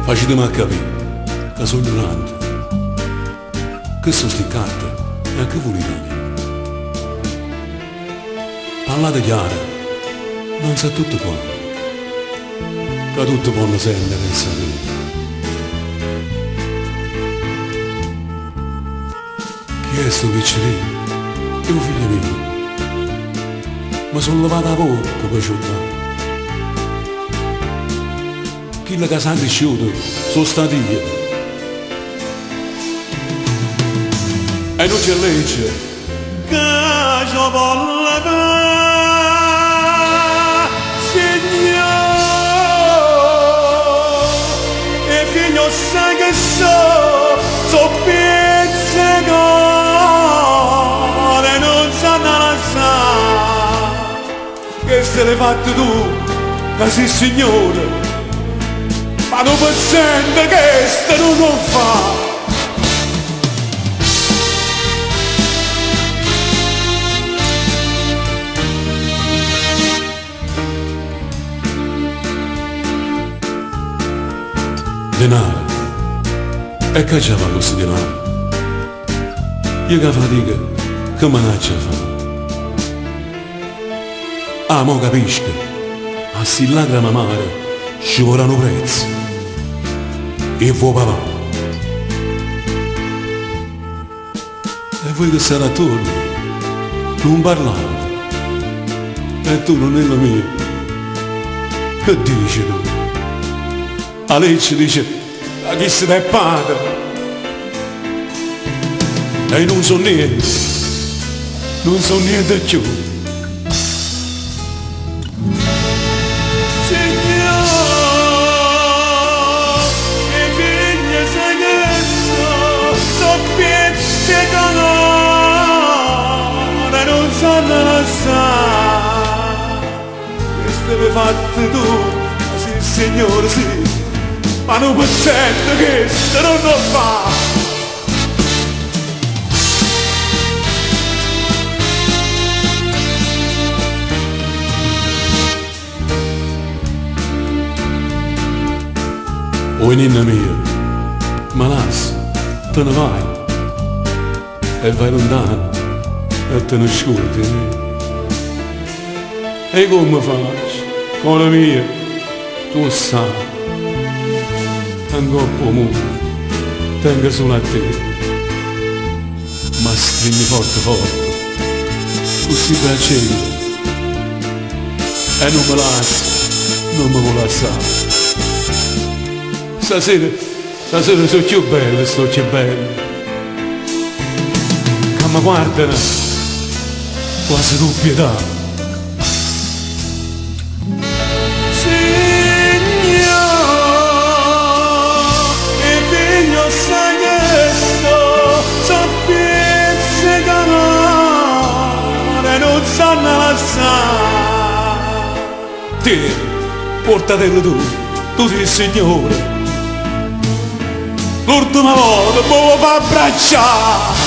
Facetemi a capire che sono ignorante. Che sono sti carte e a che volete? Parlate chiaro, non sa tutto quanto. Che tutto può sentire e sapere. Chi è sto piccerino? È un figlio mio. Ma sono lavato a bocca per ciuttare. Chi che sono cresciuto sono stati io. E non c'è legge che ci vuole fare, Signore. E figlio sa che so pizzicore, non sanno la sa. Che se l'hai fatto tu, che sei Signore. Ma non può sentire che sta non fa. Denaro. E che c'è fa questo denaro? Io che fatica, che manaccia fa? Ah, mo capisco. A sti lacrime amare ci vorranno prezzi. E vuoi papà. E voi che sarà attorno, non parlate. E tu non è la mia. Che dici tu? A lei ci dice, a chi se ne è padre. E non so niente più. Non sanno la sa. Questo l'hai fatto tu, sì Signore sì. Ma non può sentire che questo non lo fa. O ninna mia, ma lascia, te ne vai. E vai lontano. E te ne scordi. E come faccio? Con la mia, tu sai, ancora poco, tengo solo a te. Ma stringi forte forte, così piacere. E non me lasci, non mi vuoi lasciare. Stasera sono più bello, sto più bello. Che mi guardano quasi tu pietà. Signore, il figlio sai che so pizzicanare, non sanno la sa. Te, portatello tu sei il Signore. L'ultima volta mi vuoi far abbracciare.